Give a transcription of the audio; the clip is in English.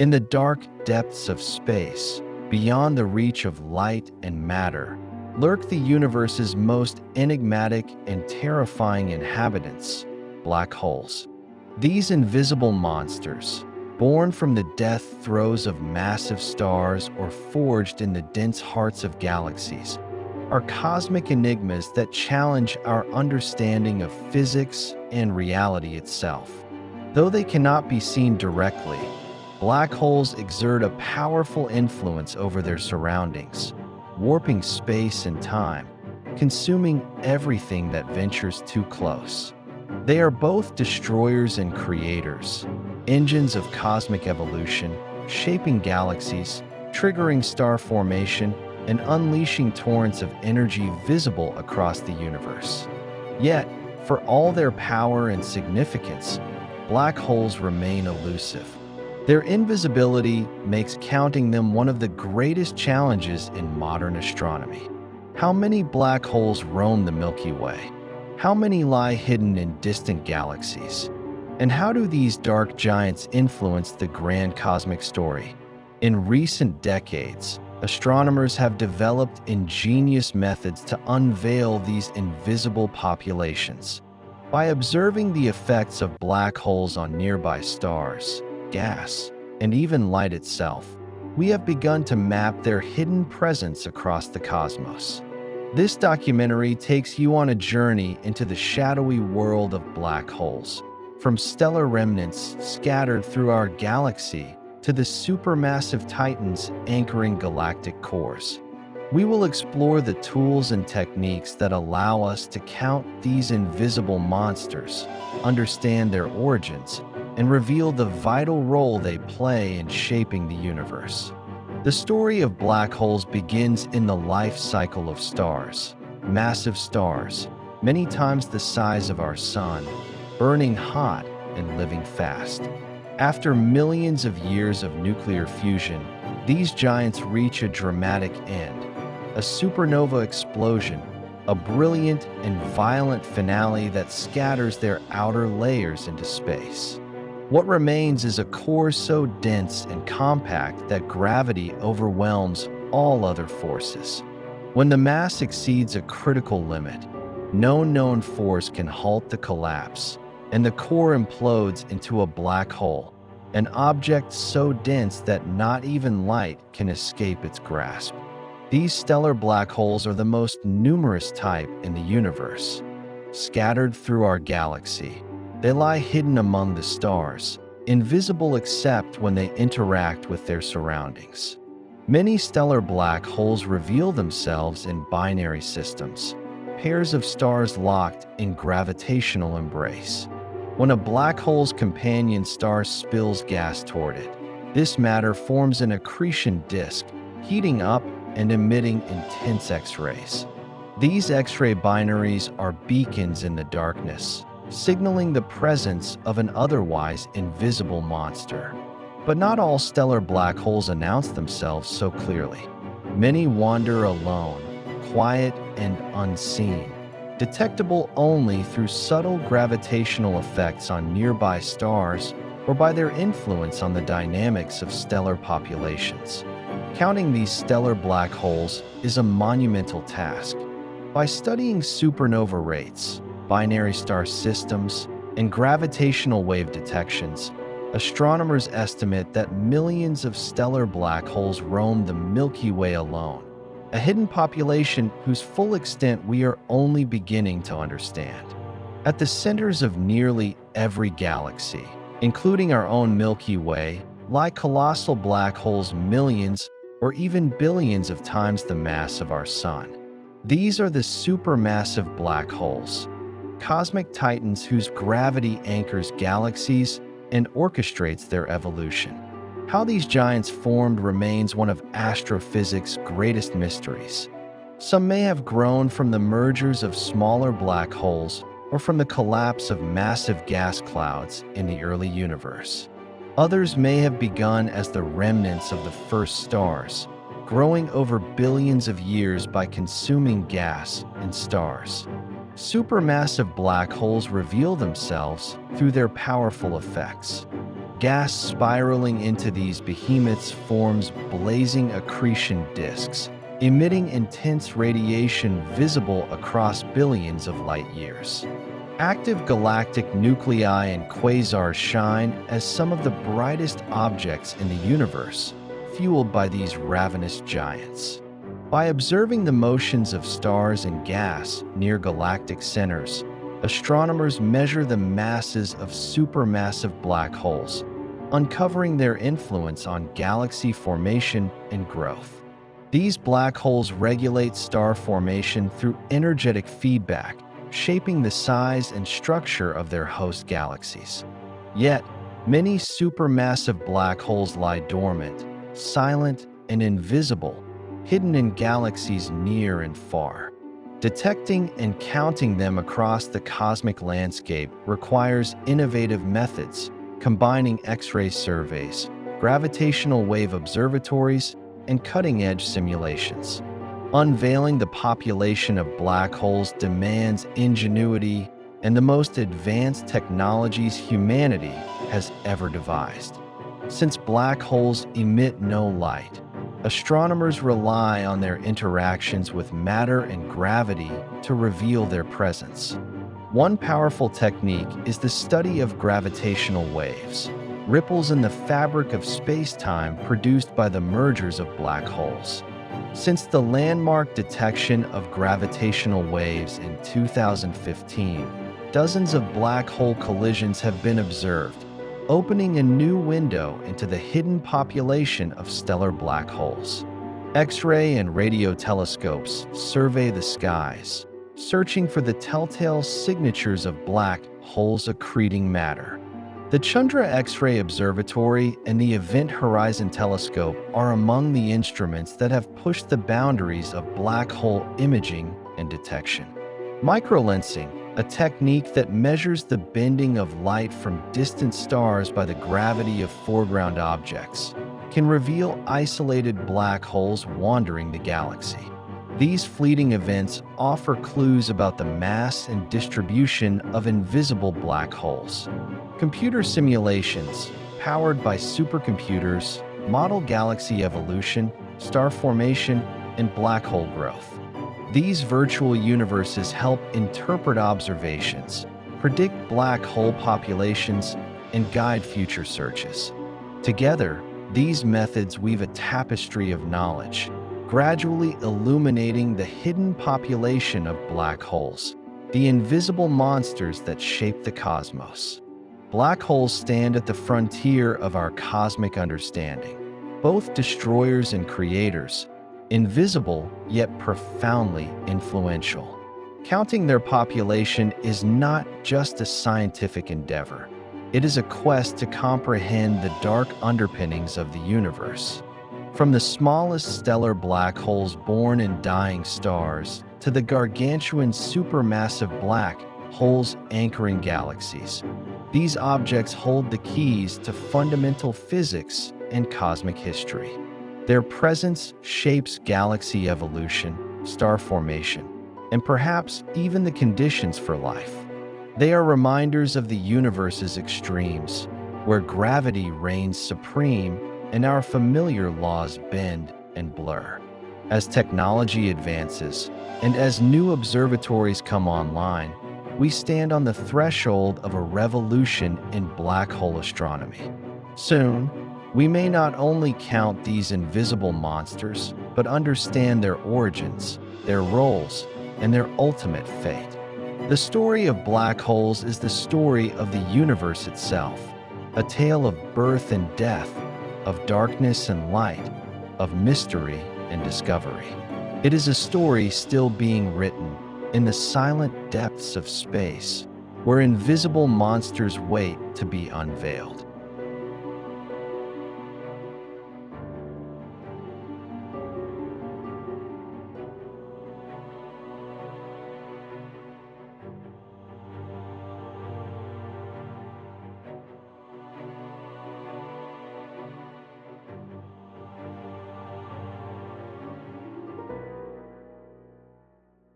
In the dark depths of space, beyond the reach of light and matter, lurk the universe's most enigmatic and terrifying inhabitants, black holes. These invisible monsters, born from the death throes of massive stars or forged in the dense hearts of galaxies, are cosmic enigmas that challenge our understanding of physics and reality itself. Though they cannot be seen directly, black holes exert a powerful influence over their surroundings, warping space and time, consuming everything that ventures too close. They are both destroyers and creators, engines of cosmic evolution, shaping galaxies, triggering star formation, and unleashing torrents of energy visible across the universe. Yet, for all their power and significance, black holes remain elusive. Their invisibility makes counting them one of the greatest challenges in modern astronomy. How many black holes roam the Milky Way? How many lie hidden in distant galaxies? And how do these dark giants influence the grand cosmic story? In recent decades, astronomers have developed ingenious methods to unveil these invisible populations. By observing the effects of black holes on nearby stars, gas, and even light itself, we have begun to map their hidden presence across the cosmos. This documentary takes you on a journey into the shadowy world of black holes, from stellar remnants scattered through our galaxy to the supermassive titans anchoring galactic cores. We will explore the tools and techniques that allow us to count these invisible monsters, understand their origins, and reveal the vital role they play in shaping the universe. The story of black holes begins in the life cycle of stars. Massive stars, many times the size of our sun, burning hot and living fast. After millions of years of nuclear fusion, these giants reach a dramatic end. A supernova explosion, a brilliant and violent finale that scatters their outer layers into space. What remains is a core so dense and compact that gravity overwhelms all other forces. When the mass exceeds a critical limit, no known force can halt the collapse, and the core implodes into a black hole, an object so dense that not even light can escape its grasp. These stellar black holes are the most numerous type in the universe. Scattered through our galaxy, they lie hidden among the stars, invisible except when they interact with their surroundings. Many stellar black holes reveal themselves in binary systems, pairs of stars locked in gravitational embrace. When a black hole's companion star spills gas toward it, this matter forms an accretion disk, heating up and emitting intense X-rays. These X-ray binaries are beacons in the darkness, signaling the presence of an otherwise invisible monster. But not all stellar black holes announce themselves so clearly. Many wander alone, quiet and unseen, detectable only through subtle gravitational effects on nearby stars or by their influence on the dynamics of stellar populations. Counting these stellar black holes is a monumental task. By studying supernova rates, binary star systems, and gravitational wave detections, astronomers estimate that millions of stellar black holes roam the Milky Way alone, a hidden population whose full extent we are only beginning to understand. At the centers of nearly every galaxy, including our own Milky Way, lie colossal black holes millions or even billions of times the mass of our Sun. These are the supermassive black holes, cosmic titans whose gravity anchors galaxies and orchestrates their evolution. How these giants formed remains one of astrophysics' greatest mysteries. Some may have grown from the mergers of smaller black holes or from the collapse of massive gas clouds in the early universe. Others may have begun as the remnants of the first stars, growing over billions of years by consuming gas and stars. Supermassive black holes reveal themselves through their powerful effects. Gas spiraling into these behemoths forms blazing accretion disks, emitting intense radiation visible across billions of light years. Active galactic nuclei and quasars shine as some of the brightest objects in the universe, fueled by these ravenous giants. By observing the motions of stars and gas near galactic centers, astronomers measure the masses of supermassive black holes, uncovering their influence on galaxy formation and growth. These black holes regulate star formation through energetic feedback, shaping the size and structure of their host galaxies. Yet, many supermassive black holes lie dormant, silent, and invisible, hidden in galaxies near and far. Detecting and counting them across the cosmic landscape requires innovative methods, combining X-ray surveys, gravitational wave observatories, and cutting-edge simulations. Unveiling the population of black holes demands ingenuity and the most advanced technologies humanity has ever devised. Since black holes emit no light, astronomers rely on their interactions with matter and gravity to reveal their presence. One powerful technique is the study of gravitational waves, ripples in the fabric of space-time produced by the mergers of black holes. Since the landmark detection of gravitational waves in 2015, dozens of black hole collisions have been observed, opening a new window into the hidden population of stellar black holes. X-ray and radio telescopes survey the skies, searching for the telltale signatures of black holes accreting matter. The Chandra X-ray Observatory and the Event Horizon Telescope are among the instruments that have pushed the boundaries of black hole imaging and detection. Microlensing, a technique that measures the bending of light from distant stars by the gravity of foreground objects, can reveal isolated black holes wandering the galaxy. These fleeting events offer clues about the mass and distribution of invisible black holes. Computer simulations, powered by supercomputers, model galaxy evolution, star formation, and black hole growth. These virtual universes help interpret observations, predict black hole populations, and guide future searches. Together, these methods weave a tapestry of knowledge, gradually illuminating the hidden population of black holes, the invisible monsters that shape the cosmos. Black holes stand at the frontier of our cosmic understanding, both destroyers and creators, invisible yet profoundly influential. Counting their population is not just a scientific endeavor. It is a quest to comprehend the dark underpinnings of the universe. From the smallest stellar black holes born in dying stars to the gargantuan supermassive black holes anchoring galaxies, these objects hold the keys to fundamental physics and cosmic history. Their presence shapes galaxy evolution, star formation, and perhaps even the conditions for life. They are reminders of the universe's extremes, where gravity reigns supreme and our familiar laws bend and blur. As technology advances, and as new observatories come online, we stand on the threshold of a revolution in black hole astronomy. Soon, we may not only count these invisible monsters, but understand their origins, their roles, and their ultimate fate. The story of black holes is the story of the universe itself, a tale of birth and death, of darkness and light, of mystery and discovery. It is a story still being written in the silent depths of space, where invisible monsters wait to be unveiled.